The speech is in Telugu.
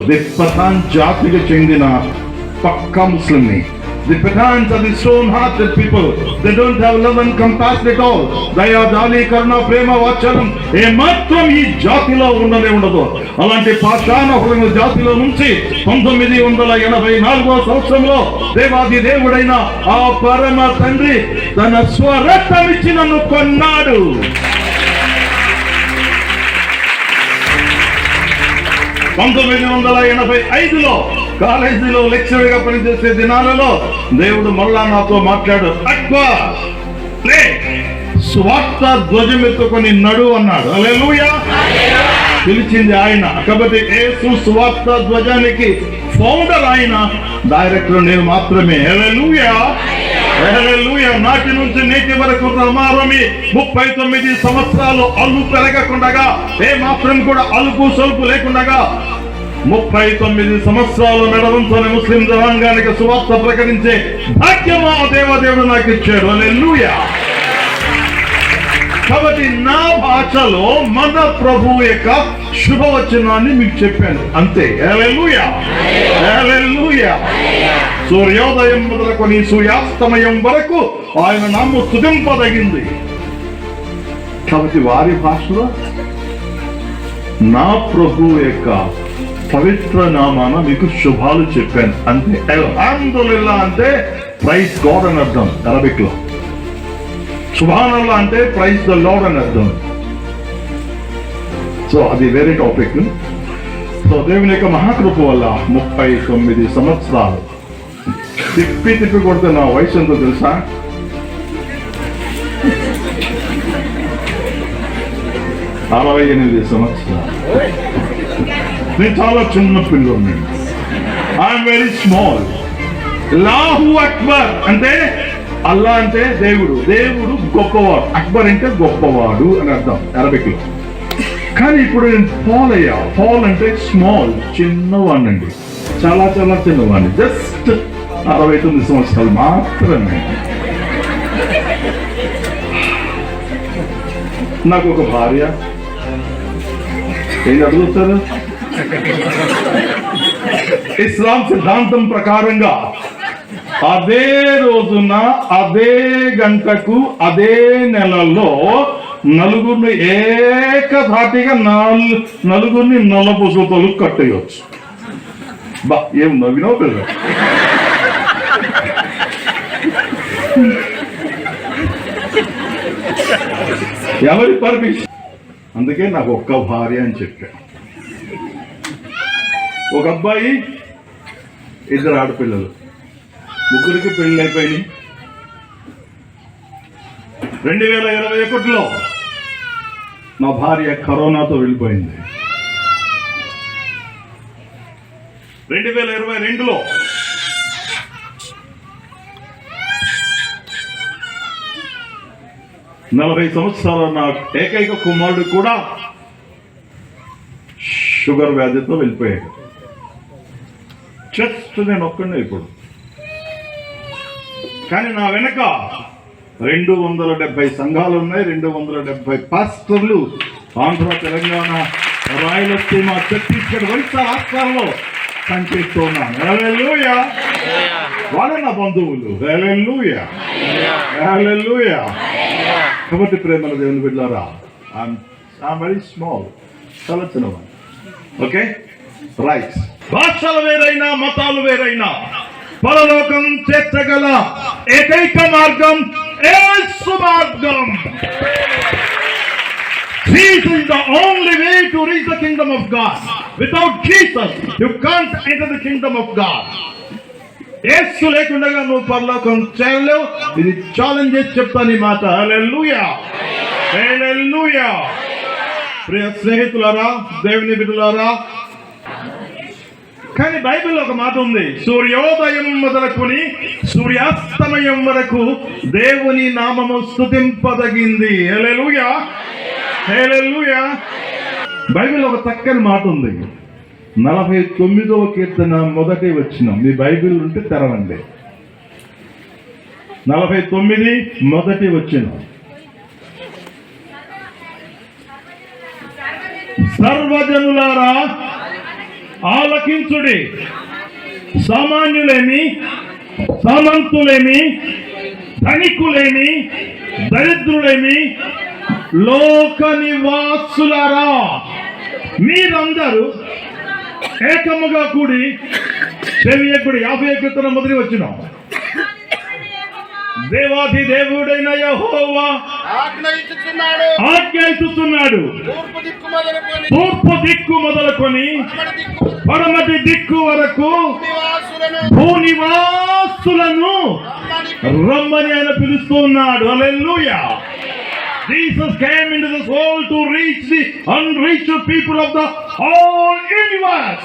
ది పఠాన్ జాతికి చెందిన పక్కా ముస్లింని. The Pathans are the stone-hearted people. They don't have love and compassion at all. దయా జాలి కరుణ ప్రేమ వాత్సల్యం ఏ మాత్రం ఈ జాతిలో ఉండదు. అలాంటి పాషాణ హృదయ జాతిలో నుంచి 1984 సంవత్సరంలో దేవాది దేవుడైన ఆ పరమ తండ్రి తన స్వరక్తం ఇచ్చి నన్ను కొన్నాడు. (1985) కాలేజీలో లెక్చరర్గా పనిచేసే దినాలలో దేవుడు మళ్ళా నాతో మాట్లాడు. అక్బర్ లే, స్వార్థ ధ్వజం ఎత్తుకొని నడు అన్నాడు. హల్లెలూయా. పిలిచింది ఆయన. కాబట్టి యేసు స్వార్థ ధ్వజానికి ఫౌండర్ ఆయన, డైరెక్టర్ నేను మాత్రమే. హల్లెలూయా. హల్లెలూయా. నాటి నుంచి నేటి వరకు రమారమి 39 సంవత్సరాలు అల్లు పెరగకుండగా, ఏ మాత్రం కూడా అలుపు సొలుపు లేకుండగా 39 సంవత్సరాలు నడవంతోనే ముస్లిం జనాంగానికి సువార్త ప్రకటించే భాగ్యం ఆ దేవదేవుడు నాకు ఇచ్చాడు. హల్లెలూయా. కాబట్టి నా భాషలో మన ప్రభు యొక్క శుభవచనాన్ని మీకు చెప్పాను అంతే. హల్లెలూయా. హల్లెలూయా. సూర్యోదయం మొదలుకొని సూర్యాస్తమయం వరకు ఆయన నామము స్తుతింపదగింది. కాబట్టి వారి భాషలో నా ప్రభు యొక్క పవిత్ర నామాన మీకు శుభాలు చెప్పాను అంతే. అల్హమ్దులిల్లా అంటే ప్రైజ్ గాడ్ అని అర్థం అరబిక్ లో. సుబ్హానల్లాహ్ అంటే ప్రైజ్ ద లార్డ్ అని అర్థం. సో అది వేరే టాపిక్. సో దేవుని యొక్క మహాకృప వల్ల 39 సంవత్సరాలు తిప్పి కొడితే నా వయసు ఎంతో తెలుసా? 68 సంవత్సరాలు. నేను చాలా చిన్న పిల్లోని. I'm very small. అల్లాహు అక్బర్ అంటే అల్లా అంటే దేవుడు, దేవుడు గొప్పవాడు, అక్బర్ అంటే గొప్పవాడు అని అర్థం అరబిక్ లో. కానీ ఇప్పుడు నేను పాల్ అయ్యా. పాల్ అంటే స్మాల్, చిన్నవాడినండి, చాలా చాలా చిన్నవాడిని. జస్ట్ 69 సంవత్సరాలు మాత్రమే. నాకు ఒక భార్య. ఏం అడుగుతారు? ఇస్లాం సిద్ధాంతం ప్రకారంగా అదే రోజున అదే గంటకు అదే నెలలో నలుగురిని ఏకధాటిగా నలుగురిని నల్లపూసలతో కట్టేయచ్చు. బా ఏం నవ్వినావు కదా. ఎవరి పర్మిషన్? అందుకే నాకు ఒక్క భార్య అని చెప్పా. ఒక అబ్బాయి, 2 ఆడపిల్లలు, ముగ్గురికి పెళ్లి అయిపోయింది. 2021లో నా భార్య కరోనాతో వెళ్ళిపోయింది. 2022లో నలభై సంవత్సరాల నా ఏకైక కుమారుడు కూడా షుగర్ వ్యాధితో వెళ్ళిపోయాడు. జస్ట్ నేను ఒక్కడే ఇప్పుడు. కానీ నా వెనక 270 సంఘాలు ఉన్నాయి, 270 పాస్టర్లు ఆంధ్ర, తెలంగాణ, రాయలసీమ, ఛత్తీస్గఢ్, ఒరిస్సా రాష్ట్రాల్లో పనిచేస్తూ ఉన్నాను. హల్లెలూయా. వాళ్ళే నా బంధువులు. హల్లెలూయా. హల్లెలూయా. కాబట్టి ప్రేమల దేవుని బిడ్డలారా, ఐఎమ్ వెరీ స్మాల్, చాలా చిన్నవాడు. Okay, right. భాషలు వేరైనా, మతాలు వేరైనా, పరలోకం చేర్చగల ఏకైక మార్గం యేసు మార్గం. Jesus is the only way to reach the kingdom of God. Without Jesus, you can't enter the kingdom of God. యేసు లేకుండా నువ్వు పరలోకం చేరలేవు. ఇది ఛాలెంజ్ చేసి చెప్తాను ఈ మాట. హల్లెలూయా. హల్లెలూయా. ప్రియ స్నేహితులారా, దేవుని బిడ్డలారా, కానీ బైబిల్లో ఒక మాట ఉంది. సూర్యోదయం మొదలుకొని సూర్యాస్తమయం వరకు దేవుని నామము స్తుతింపదగింది. హల్లెలూయా. హల్లెలూయా. బైబిల్లో ఒక చక్కని మాట ఉంది. 49వ కీర్తన మొదటి వచనం. మీ బైబిల్ ఉంటే తెరవండి. 49 మొదటి వచనం. సర్వజనులారా ఆలకించుడి. సామాన్యులేమి, సామంతులేమి, ధనికులేమి, దరిద్రులేమి, లోక నివాసులారా, మీరందరూ ఏకముగా కూడి చెవియకుడు 51 మొదటి వచ్చినాం. దేవాది దేవుడైన యెహోవా ఆజ్ఞయిస్తున్నాడు. తూర్పు దిక్కు మొదలుకొని పడమటి దిక్కు వరకు భూనివాసులను రమ్మని ఆయన పిలుస్తూ ఉన్నాడు. హల్లెలూయా. Jesus came into this world to reach the unreached people of the whole universe.